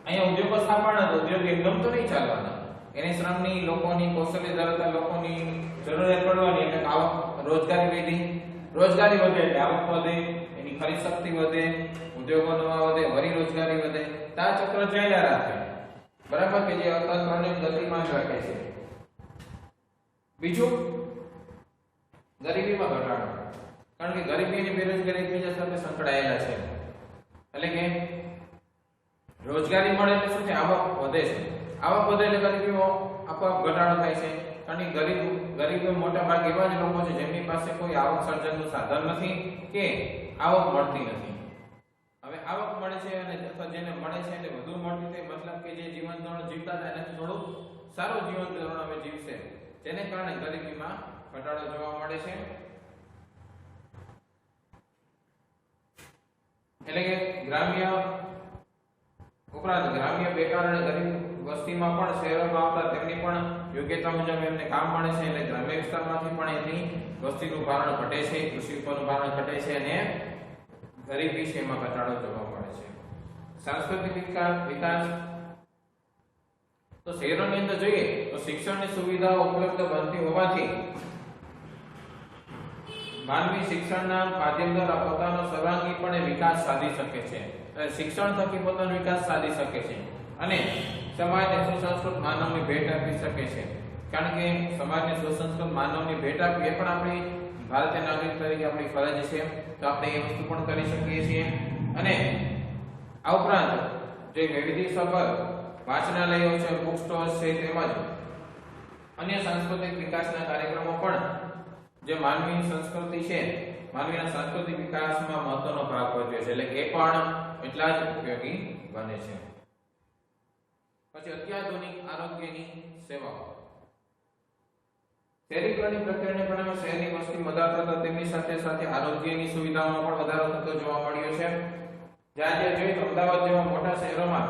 અહીંયા ઉદ્યોગો સ્થાપવાના તો ઉદ્યોગ એકદમ તો નહીં ચાલવાના, એની શ્રમની, લોકોની, કૌશલ્ય ધરાવતા લોકોની જરૂરિયાત પડવાની, એટલે આવક, રોજગારી વધી, રોજગારી વધે એટલે આવક વધે, એની ખરીદ શક્તિ વધે, ઉદ્યોગો નવા વધે, વળી રોજગારી વધે. આ ચક્ર ચાલ્યા રાખે. બરાબર, કે જે અર્થતંત્રને ગતિમાન રાખે છે. બીજું, ગરીબીમાં ઘટાડો. કારણ કે ગરીબી અને બેરોજગારી એકબીજા સાથે સંકળાયેલા છે. એટલે કે રોજગારી મળે એટલે શું થાય? આવક વધે છે. આવક વધે એટલે ગરીબીમાં આપોઆપ ઘટાડો થાય છે. કારણ કે ગરીબો મોટા ભાગે એવા જ લોકો છે જેમની પાસે કોઈ આવક સર્જનનું સાધન નથી કે આવક મળતી નથી. હવે આવક મળે છે અને અથવા જેને મળે છે એટલે વધુ મળતી થાય, મતલબ કે જે જીવન ધોરણ જીવતા હતા એનાથી થોડું સારું જીવન ધોરણ હવે જીવશે, જેને કારણે ગરીબીમાં ઘટાડો જોવા મળે છે. એટલે કે ગ્રામ્ય ઉપરાંત ગ્રામ્ય બેકાર અને ગરીબ વસ્તીમાં પણ શહેરોમાં આવતા તેમની પણ યોગ્યતા મુજબ એમને કામ મળે છે, એટલે ગ્રામ્ય વિસ્તારમાંથી પણ એની વસ્તીનું ભારણ ઘટે છે, કૃષિ ઉપરનું ભારણ ઘટે છે અને ગરીબી છે એમાં ઘટાડો જોવા મળે છે. સાંસ્કૃતિક વિકાસ તો શહેરોની અંદર જોઈએ તો શિક્ષણની સુવિધાઓ ઉપલબ્ધ બનતી હોવાથી માનવી શિક્ષણના માધ્યમ દ્વારા પોતાનો સર્વાંગીપણે વિકાસ સાધી શકે છે. શિક્ષણ થકી પોતાનો વિકાસ સાધી શકે છે અને સમાજને સુસંસ્કૃત માનવની ભેટ આપી શકે છે. કારણ કે સમાજને સુસંસ્કૃત માનવની ભેટ આપવી એ પણ આપણી ભારતીય નાગરિક તરીકે આપણી ફરજ છે, તો આપણે એ વસ્તુ પણ કરી શકીએ છીએ. અને આ ઉપરાંત જે વૈવિધ્યસભર વાંચનાલયો છે, બુક સ્ટોર્સ છે, તેમજ અન્ય સાંસ્કૃતિક વિકાસના કાર્યક્રમો પણ જે માનવી સંસ્કૃતિ છે, માનવીના સાંસ્કૃતિક વિકાસમાં મહત્વનો ભાગ ભજવે છે, એટલે એ પણ એટલા જ ઉપયોગી બને છે. પછી અત્યાધુનિક આરોગ્યની સેવાઓ. શહેરીકરણની પ્રક્રિયાને પરિણામે શહેરની વસ્તી વધારો થતા તેમની સાથે સાથે આરોગ્યની સુવિધાઓમાં પણ વધારો થતો જોવા મળ્યો છે. જ્યારે જોઈએ તો અમદાવાદ જેવા મોટા શહેરોમાં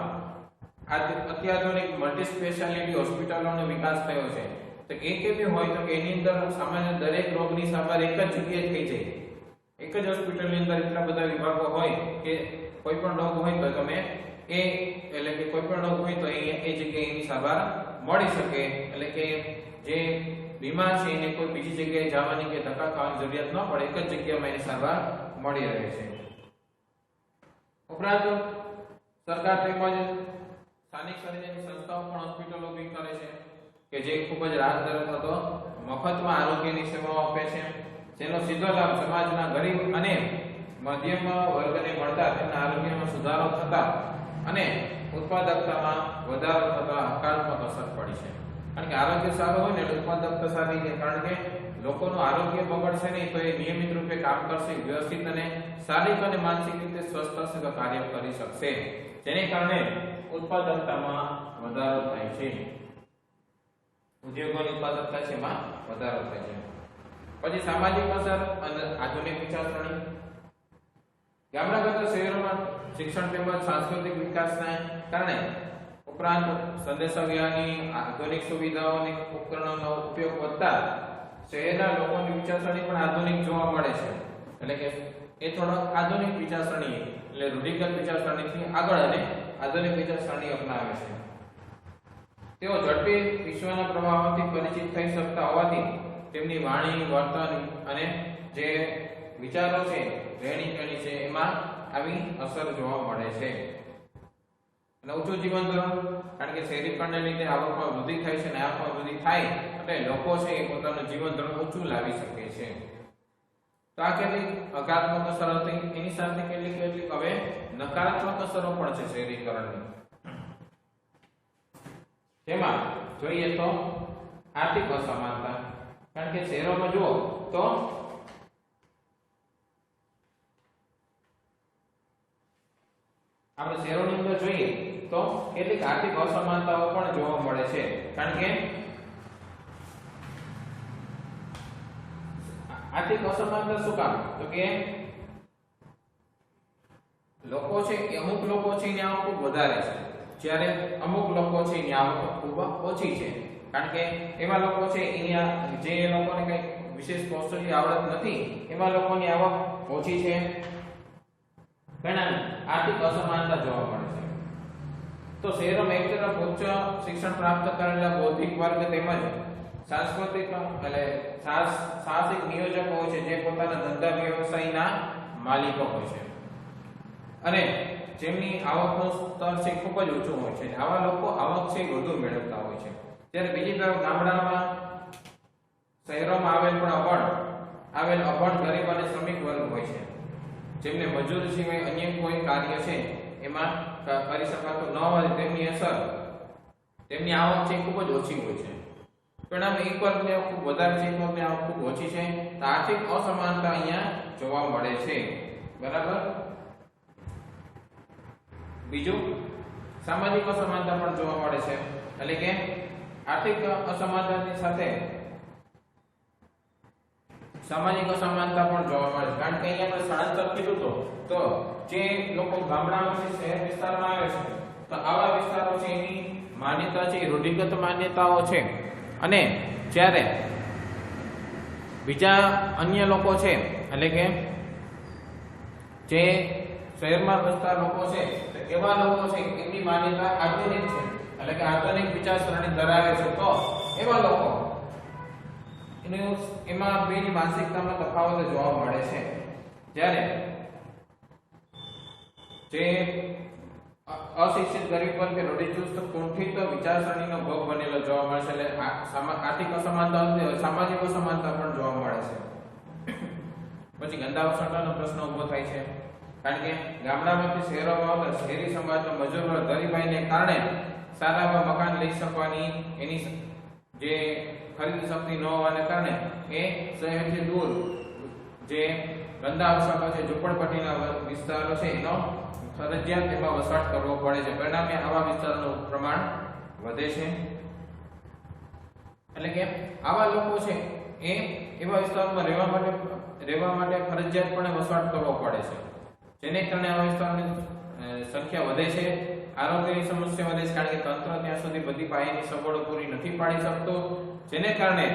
અત્યાધુનિક મલ્ટી સ્પેશિયાલિટી હોસ્પિટલોનો વિકાસ થયો છે. તો એ કેવી હોય તો કે એની અંદર સામાન્ય દરેક રોગની સારવાર એક જ જગ્યાએ થઈ જાય. એક જ હોસ્પિટલની અંદર એટલા બધા વિભાગો હોય કે કોઈ પણ રોગ હોય તો તમે એટલે કે કોઈ પણ રોગ હોય તો એ જગ્યાએ એની સારવાર મળી શકે. એટલે કે જે બીમાર છે એને કોઈ બીજી જગ્યાએ જવાની કે ધક્કા ખાવાની જરૂરિયાત ન પડે, એક જ જગ્યામાં એની સારવાર મળી રહે છે. ઉપરાંત સરકાર તેમજ સ્થાનિક સ્વરાજ્યની સંસ્થાઓ પણ હોસ્પિટલો ઊભી કરે છે કે જે ખૂબ જ રાહત થતો મફતમાં આરોગ્યની સેવાઓ આપે છે, જેનો સીધો લાભ સમાજના ગરીબ અને મધ્યમ વર્ગને મળતા તેમના આરોગ્યમાં સુધારો થતા અને ઉત્પાદકતામાં વધારો થતા હકારાત્મક અસર પડી છે. કારણ કે આરોગ્ય સારું હોય ને એટલે ઉત્પાદકતા સારી છે. કારણ કે લોકોનું આરોગ્ય બગડશે નહીં તો એ નિયમિત રૂપે કામ કરશે, વ્યવસ્થિત અને શારીરિક અને માનસિક રીતે સ્વસ્થ હશે તો કાર્ય કરી શકશે, જેને કારણે ઉત્પાદકતામાં વધારો થાય છે. ઉદ્યોગોની ઉત્પાદકતા છે એમાં વધારો થાય છે. પછી સામાજિક અસર અને આધુનિક વિચારસરણી. ગામડાગત શહેરોમાં શિક્ષણ તેમજ સાંસ્કૃતિક વિકાસના કારણે ઉપરાંત સંદેશાવ્યવહારની આધુનિક સુવિધાઓ અને ઉપકરણોનો ઉપયોગ વધતા શહેરના લોકોની વિચારસરણી પણ આધુનિક જોવા મળે છે. એટલે કે એ થોડોક આધુનિક વિચારસરણી એટલે રૂઢિગત વિચારસરણીથી આગળ અને આધુનિક વિચારસરણી અપનાવે છે. તેઓ ઝડપી વિશ્વના પ્રવાહોથી પરિચિત થઈ શકતા હોવાથી તેમની વાણી, વર્તન અને જે વિચારો છે, રહેણીકરણી છે એમાં આવી અસર જોવા મળે છે. અને ઊંચું જીવન ધોરણ, કારણ કે શહેરીકરણને લીધે આવકમાં વૃદ્ધિ થાય છે, અને આવકમાં વૃદ્ધિ થાય એટલે લોકો છે એ પોતાનું જીવન ધોરણ ઊંચું લાવી શકે છે. તો આ કેટલીક હકારાત્મક અસરો હતી. એની સાથે કેટલીક હવે નકારાત્મક અસરો પણ છે શહેરીકરણની. જેમાં જોઈએ તો આર્થિક અસમાનતા, કારણ કે શહેરોમાં જુઓ તો આપણે શહેરોની અંદર જોઈએ તો કેટલીક આર્થિક અસમાનતાઓ પણ જોવા મળે છે. કારણ કે આર્થિક અસમાનતા શું કામ? તો કે લોકો છે, અમુક લોકો છે એની આવક ખૂબ વધારે છે, જ્યારે અમુક લોકો છે એની આવક ખૂબ ઓછી છે. કારણ કે એવા લોકો છે અહીંયા જે લોકોને કઈ વિશેષ કૌશલ્ય આવડત નથી, એવા લોકોની આવક ઓછી છે. પરિણામે આર્થિક અસમાનતા જોવા મળે છે. તો શહેરોમાં એક તરફ ઉચ્ચ શિક્ષણ પ્રાપ્ત કરેલા બૌદ્ધિક વર્ગ તેમજ સાંસ્કૃતિક એટલે સાહસિક નિયોજકો હોય છે, જે પોતાના ધંધા વ્યવસાયના માલિકો હોય છે અને જેમની આવકનું સ્તર છે ખૂબ જ ઊંચું હોય છે. આવા લોકો આવક છે વધુ મેળવતા હોય છે. જ્યારે બીજી તરફ ગામડામાં શહેરોમાં આવેલ અભણ ગરીબ અને શ્રમિક વર્ગ હોય છે, જેમને મજૂરી સિવાય અન્ય કોઈ કાર્ય છે એમાં કરી શકાતું ન હોય, તેમની આવક છે ખૂબ જ ઓછી હોય છે. પરિણામે એક વર્ગની આવક ખૂબ વધારે છે, એક વર્ગની આવક ખૂબ ઓછી છે. તો આર્થિક અસમાનતા અહીંયા જોવા મળે છે. બરાબર. બીજું સામાજિક અસમાનતા પણ જોવા મળે છે. એટલે કે આર્થિક અસમાનતાની સાથે સામાજિક અસમાનતા પણ જોવા મળે છે. કારણ કે અહીંયા આપણે સ્થળાંતર કીધું તો જે લોકો ગામડામાંથી શહેર વિસ્તારમાં આવે છે, તો આવા વિસ્તારો છે એની માન્યતા છે રૂઢિગત માન્યતાઓ છે, અને જ્યારે બીજા અન્ય લોકો છે એટલે કે જે શહેરમાં વસતા લોકો છે, એવા લોકો છે એમની માન્યતા આધુનિક છે, એટલે કે આધુનિક વિચારસરણી ધરાવે છે. તો એવા લોકો એમાં બેની માનસિકતામાં તફાવત જોવા મળે છે. જ્યારે જે અશિક્ષિત ગરીબ વર્ગ કે રૂઢિચુસ્ત કુંઠિત વિચારસરણીનો ભોગ બનેલો જોવા મળે છે. એટલે આર્થિક અસમાનતા, સામાજિક અસમાનતા પણ જોવા મળે છે. પછી ગંદા વસવાટનો પ્રશ્ન ઉભો થાય છે. કારણ કે ગામડામાંથી શહેરોમાં આવતા શહેરી સમાજનો મજૂર વર્ગ ગરીબાઈને કારણે સારા એવા મકાન લઈ શકવાની એની જે ખરીદ શક્તિ ન હોવાને કારણે એ શહેરથી દૂર જે ગંદા વસવાટો છે, ઝૂંપડપટ્ટીના વિસ્તારો છે, એનો ફરજિયાત એમાં વસવાટ કરવો પડે છે. પરિણામે આવા વિસ્તારોનું પ્રમાણ વધે છે. એટલે કે આવા લોકો છે એ એવા વિસ્તારોમાં રહેવા માટે ફરજિયાતપણે વસવાટ કરવો પડે છે, જેને કારણે આવા વિસ્તારોની સંખ્યા વધે છે. આરોગ્યની સમસ્યા વધે છે, કારણ કે તંત્ર ત્યાં સુધી બધી પાયાની સગવડો પૂરી નથી પાડી શકતું, જેને કારણે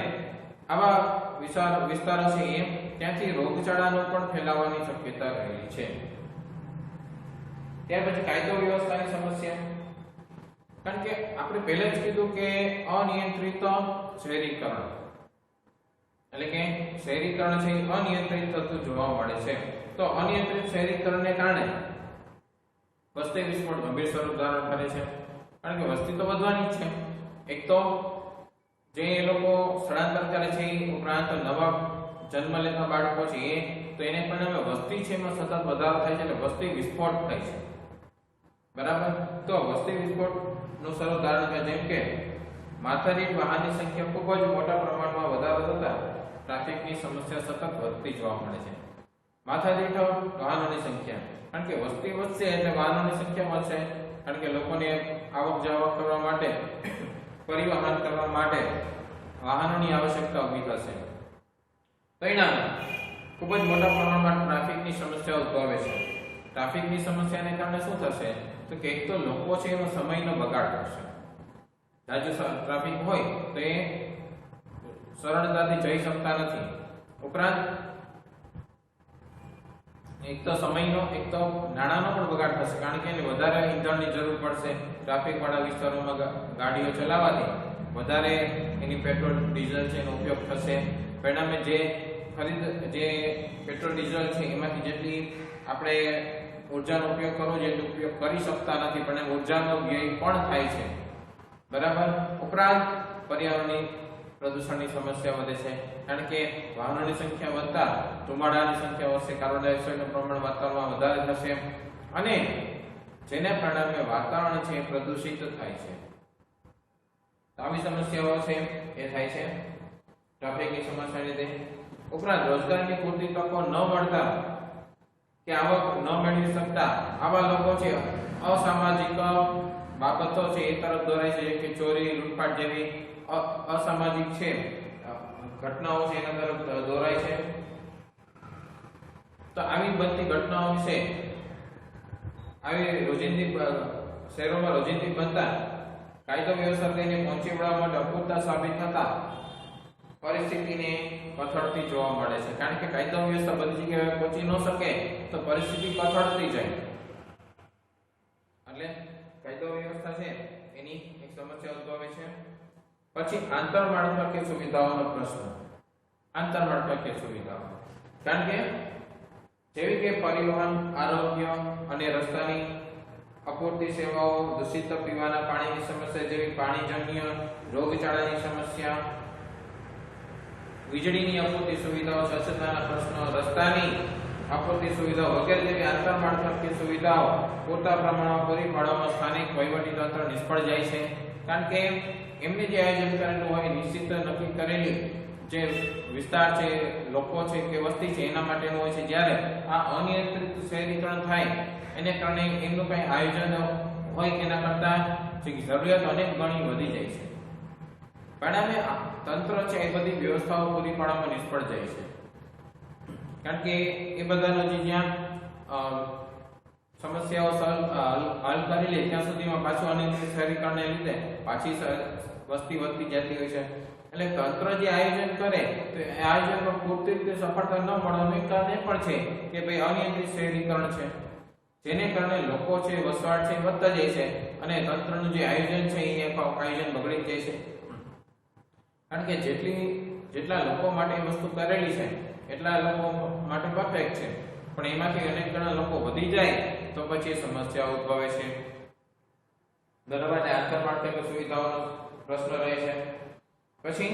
આવા વિસ્તારો છે એ ત્યાંથી રોગચાળાનો પણ ફેલાવાની શક્યતા રહેલી છે. ત્યાર પછી કાયદો વ્યવસ્થાની સમસ્યા, કારણ કે આપણે પહેલા જ કીધું કે અનિયંત્રિત શહેરીકરણ, એટલે કે શહેરીકરણ છે અનિયંત્રિત થતું જોવા મળે છે. તો અનિયંત્રિત શહેરીકરણને કારણે વસ્તી વિસ્ફોટ ગંભીર સ્વરૂપ ધારણ કરે છે. કારણ કે વસ્તી તો વધવાની જ છે. એક તો જે લોકો સ્થળાંતર કરે છે, ઉપરાંત નવા જન્મ લેતા બાળકો છે તો એને પરિણામે વસ્તી છે એમાં સતત વધારો થાય છે, એટલે વસ્તી વિસ્ફોટ થાય છે. બરાબર. તો વસ્તી વિસ્ફોટ નું સ્વરૂપ ધારણ કરે, જેમ કે માથાદીઠ વાહનની સંખ્યા ખૂબ જ મોટા પ્રમાણમાં વધારો થતા ટ્રાફિકની સમસ્યા સતત વધતી જોવા મળે છે. માથાદીઠ વાહનોની સંખ્યા, કારણ કે વસ્તી વધશે એટલે વાહનોની સંખ્યા વધશે, કારણ કે લોકોને આવક જાવક કરવા માટે, પરિવહન કરવા માટે વાહનોની આવશ્યકતા ઊભી થશે. પરિણામે ખૂબ જ મોટા પ્રમાણમાં ટ્રાફિકની સમસ્યા ઉદ્ભવે છે. ટ્રાફિકની સમસ્યાને કારણે શું થશે તો કે એક તો લોકો છે એનો સમયનો બગાડ કરશે. રાજ્ય ટ્રાફિક હોય તો એ સરળતાથી જઈ શકતા નથી. ઉપરાંત એક તો સમયનો, એક તો નાણાંનો પણ બગાડ થશે, કારણ કે એને વધારે ઈંધણની જરૂર પડશે. ટ્રાફિક વાળા વિસ્તારોમાં ગાડીઓ ચલાવવાથી વધારે એની પેટ્રોલ ડીઝલ છે એનો ઉપયોગ થશે. પરિણામે જે પેટ્રોલ ડીઝલ છે એમાંથી જેટલી આપણે ઉર્જાનો ઉપયોગ કરવો જોઈએ ઉપયોગ કરી શકતા નથી, પણ એમ ઉર્જાનો વ્યય પણ થાય છે, બરાબર. ઉપરાંત પર્યાવરણની પ્રદૂષણની સમસ્યા વધે છે, કારણ કે વાહનોની સંખ્યા વધતા ધુમાડાની સંખ્યા વધશે, કાર્બન ડાયોક્સાઇડનું પ્રમાણ વાતાવરણમાં વધારે થશે અને જેના પરિણામે વાતાવરણ છે પ્રદૂષિત થાય છે. આવી સમસ્યાઓ છે એ થાય છે ટ્રાફિકની સમસ્યાને લીધે. ઉપરાંત રોજગારની પૂરતી તકો ન મળતા કે આવક ન મેળવી શકતા આવા લોકો છે અસામાજિક બાબતો છે એ તરફ દોરાય છે, જેમ કે ચોરી, લૂંટફાટ જેવી અસામાજિક છે ઘટનાઓ છે એના તરફ દોરાય છે. તો આવી બનતી ઘટનાઓ વિશે આવી રોજિંદી શહેરોમાં રોજિંદી બનતા કાયદો વ્યવસ્થા તેને પહોંચી વળવા માટે અપૂરતા સાબિત થતા પરિસ્થિતિને કથળતી જોવા મળે છે, કારણ કે કાયદો વ્યવસ્થા બધી જગ્યાએ પહોંચી ન શકે તો પરિસ્થિતિ કથળતી જાય. એટલે કાયદો વ્યવસ્થા છે એની એક સમસ્યા ઉદ્ભવે છે. પછી આંતરમાળખાકીય સુવિધાઓનો પ્રશ્ન. આંતરમાળખાકીય સુવિધાઓ, કારણ કે જેવી કે પરિવહન, આરોગ્ય અને રસ્તાની અપૂરતી સેવાઓ, દૂષિત પીવાના પાણીની સમસ્યા જેવી પાણીજન્ય રોગચાળાની સમસ્યા, વીજળીની અપૂરતી સુવિધાઓ, સ્વચ્છતાના પ્રશ્નો, રસ્તાની અપૂરતી સુવિધાઓ વગેરે જેવી આંતરમાળખાકીય સુવિધાઓ પૂરતા પ્રમાણમાં પૂરી પાડવામાં સ્થાનિક વહીવટીતંત્ર નિષ્ફળ જાય છે, કારણ કે એમને જે આયોજન કરેલું હોય, નિશ્ચિત નક્કી કરેલી જે વિસ્તાર છે, લોકો છે કે વસ્તી છે એના માટેનું હોય છે. જ્યારે આ અનિયંત્રિત શહેરીકરણ થાય એને કારણે એમનું કંઈ આયોજન હોય એના કરતાં જે જરૂરિયાત અનેક ગણી વધી જાય છે. પરિણામે તંત્ર છે એ બધી વ્યવસ્થાઓ પૂરી પાડવામાં નિષ્ફળ જાય છે, કારણ કે એ બધાનો જે જ્યાં સમસ્યાઓ હલ કરી લે ત્યાં સુધીમાં પાછું અનિયંત્રિત શહેરીકરણને લીધે પાછી વસ્તી વધતી જતી હોય છે. એટલે તંત્ર જે આયોજન કરે તો એ આયોજનમાં પૂરતી રીતે સફળતા ન મળવાનું કારણ એ પણ છે કે ભાઈ અનિયંત્રિત શહેરીકરણ છે, જેને કારણે લોકો છે વસવાટ છે વધતા જાય છે અને તંત્રનું જે આયોજન છે એ આયોજન બગડી જાય છે. કારણ કે જેટલા લોકો માટે વસ્તુ કરેલી છે એટલા લોકો માટે પરફેક્ટ છે, પણ એમાંથી અનેક ગણા લોકો વધી જાય તો પછી સમસ્યા ઉદ્ભવે છે, બરાબર. આંતરમાળખાકીય સુવિધાઓનો પ્રશ્ન રહે છે. પછી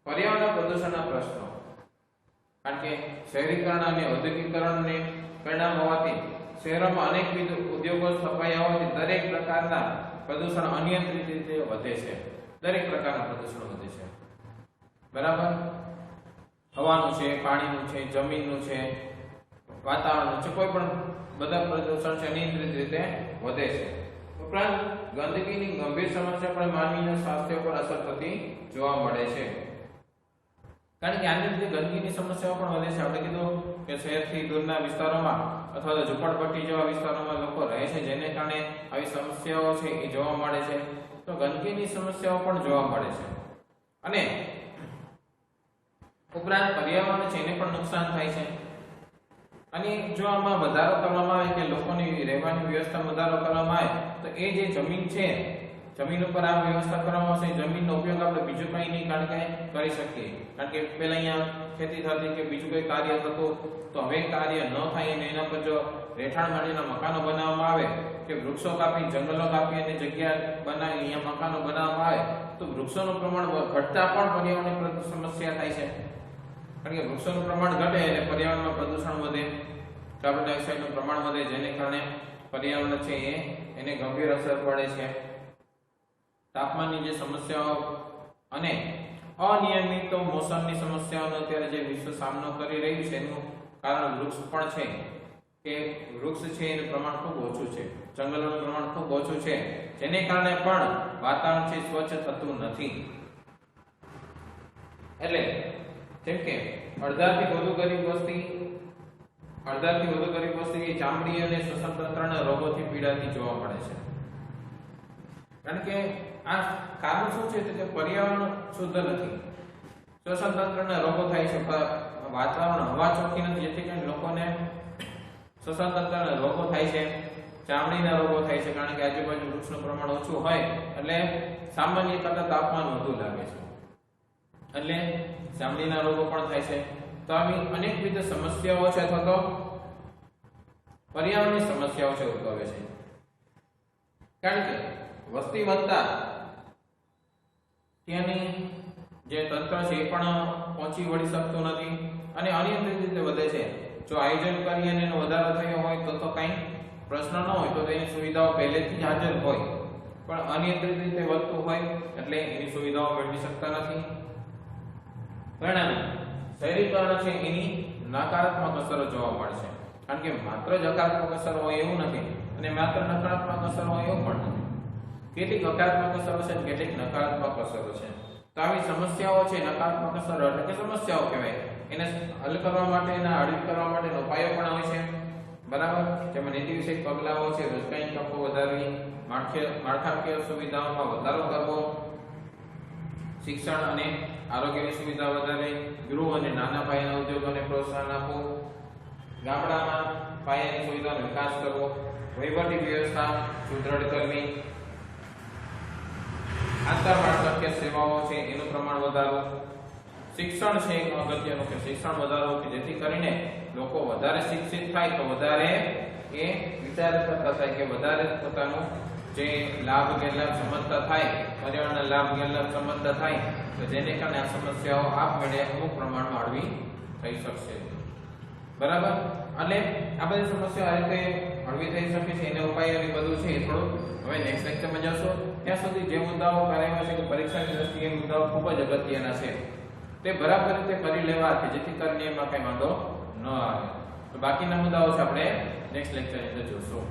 પર્યાવરણ પ્રદૂષણના પ્રશ્નો, કારણ કે શહેરીકરણ અને ઔદ્યોગિકરણને પરિણામ હોવાથી શહેરોમાં અનેકવિધ ઉદ્યોગો સ્થપાયા હોવાથી દરેક પ્રકારના પ્રદૂષણ અનિયંત્રિત રીતે વધે છે. દરેક પ્રકારના પ્રદૂષણ વધે છે, બરાબર. હવાનું છે, પાણીનું છે, જમીનનું છે, વાતાવરણનું છે, કોઈ પણ બધા પ્રદૂષણ છે અનિયંત્રિત રીતે વધે છે. ઉપરાંત ગંદકીની ગંભીર સમસ્યા પણ માનવીના સ્વાસ્થ્ય પર અસર થતી જોવા મળે છે, કારણ કે આની લીધે ગંદકીની સમસ્યાઓ પણ વધે છે. આપણે કીધું કે શહેરથી દૂરના વિસ્તારોમાં અથવા તો ઝૂંપડપટ્ટી જેવા વિસ્તારોમાં લોકો રહે છે, જેને કારણે આવી સમસ્યાઓ છે એ જોવા મળે છે. તો ગંદકીની સમસ્યાઓ પણ જોવા મળે છે અને ઉપરાંત પર્યાવરણ છે એને પણ નુકસાન થાય છે. અને જો આમાં વધારો કરવામાં આવે કે લોકોની રહેવાની વ્યવસ્થામાં વધારો કરવામાં આવે તો એ જે જમીન છે, જમીન ઉપર આ વ્યવસ્થા કરવામાં આવશે, જમીનનો ઉપયોગ આપણે બીજું કંઈ નહીં કારણ કે કરી શકીએ, કારણ કે પહેલા અહીંયા ખેતી થતી કે બીજું કોઈ કાર્ય થતું, તો હવે કાર્ય ન થાય અને એના પર જો રહેઠાણ માટેના મકાનો બનાવવામાં આવે કે વૃક્ષો કાપી, જંગલો કાપી અને જગ્યા બનાવી અહીંયા મકાનો બનાવવામાં આવે તો વૃક્ષોનું પ્રમાણ ઘટતા પણ પર્યાવરણની સમસ્યા થાય છે, કારણ કે વૃક્ષોનું પ્રમાણ ઘટે અને પર્યાવરણમાં પ્રદૂષણ વધે, કાર્બન ડાયોક્સાઇડનું પ્રમાણ વધે, જેને કારણે પર્યાવરણ છે એને ગંભીર અસર પડે છે. તાપમાનની જે સમસ્યાઓ અને અનિયમિત મોસમની સમસ્યાઓનો અત્યારે જે વિશ્વ સામનો કરી રહ્યું છે એનું કારણ વૃક્ષ પણ છે, કે વૃક્ષ છે એનું પ્રમાણ ખૂબ ઓછું છે, જંગલોનું પ્રમાણ ખૂબ ઓછું છે, જેને કારણે પણ વાતાવરણ છે સ્વચ્છ થતું નથી. એટલે જેમ કે અડધાથી વધુ ગરીબ વસ્તી ચામડી અને શ્વસન તંત્રના રોગોથી પીડાતી જોવા મળે છે, કારણ કે આ કારણ શું છે કે પર્યાવરણ શુદ્ધ નથી, શ્વસન તંત્રના રોગો થાય છે, વાતાવરણ હવા ચોખ્ખી નથી, જેથી કરીને લોકોને શ્વસન તંત્રના રોગો થાય છે, ચામડીના રોગો થાય છે, કારણ કે આજુબાજુ વૃક્ષનું પ્રમાણ ઓછું હોય એટલે સામાન્ય કરતાં તાપમાન વધુ લાગે છે, એટલે ચામડીના રોગો પણ થાય છે. તો આવી અનેકવિધ સમસ્યાઓ છે અથવા તો પર્યાવરણની સમસ્યાઓ છે ઉદ્ભવે છે, કારણ કે વસ્તી વધતા ત્યાંની જે તંત્ર છે એ પણ પહોંચી વળી શકતું નથી અને અનિયંત્રિત રીતે વધે છે. જો આયોજન કરી અને એનો વધારો થયો હોય તો કંઈ પ્રશ્ન ન હોય, તો તેની સુવિધાઓ પહેલેથી જ હાજર હોય, પણ અનિયંત્રિત રીતે વધતું હોય એટલે એની સુવિધાઓ મેળવી શકતા નથી. પરિણામે શહેરીકરણ છે એની નકારાત્મક અસરો જોવા મળશે, કારણ કે માત્ર જ હકારાત્મક અસર હોય એવું નથી અને માત્ર નકારાત્મક અસર હોય એવું પણ નથી. કેટલીક હકારાત્મક અસરો છે, કેટલીક નકારાત્મક અસરો છે. તો આવી સમસ્યાઓ છે, નકારાત્મક અસરો એટલે કે સમસ્યાઓ કહેવાય, એને હલ કરવા માટે, એના હળ કરવા માટેનો ઉપાયો પણ હોય છે, બરાબર. જેમાં નીતિ વિષયક પગલાઓ છે, રોજગારી તકો વધારવી, માળખાકીય સુવિધાઓમાં વધારો કરવો, શિક્ષણ અને આરોગ્યની સુવિધા વધારવી, ગૃહ અને નાના પાયાના ઉદ્યોગોને પ્રોત્સાહન આપવું, ગામડામાં પાયાની સુવિધાનો વિકાસ કરવો, વહીવટી વ્યવસ્થા સુદૃઢ કરવી, આંતરમાળખાકીય સેવાઓ છે એનું પ્રમાણ વધારવું, શિક્ષણ છે એક અગત્યનું કે શિક્ષણ વધારવું કે જેથી કરીને લોકો વધારે શિક્ષિત થાય તો વધારે એ વિચાર કરતા થાય કે વધારે પોતાનું જે લાભ ગેરલાભ સમજતા થાય, પર્યાવરણના લાભ ગેરલાભ સમજતા થાય, તો જેને કારણે આ સમસ્યાઓ આપમેળે અમુક પ્રમાણમાં હળવી થઈ શકશે, બરાબર. એટલે આ બધી સમસ્યાઓ આ રીતે હળવી થઈ શકે છે, એના ઉપાયો એ બધું છે એ થોડું હવે નેક્સ્ટ લેક્ચરમાં જશું. ત્યાં સુધી જે મુદ્દાઓ કાર્યમાં છે કે પરીક્ષાની દ્રષ્ટિએ મુદ્દાઓ ખૂબ જ અગત્યના છે તે બરાબર રીતે કરી લેવા કે જેથી કરીને એમાં કઈ વાંધો ન આવે. તો બાકીના મુદ્દાઓ છે આપણે નેક્સ્ટ લેક્ચરની અંદર જોશું.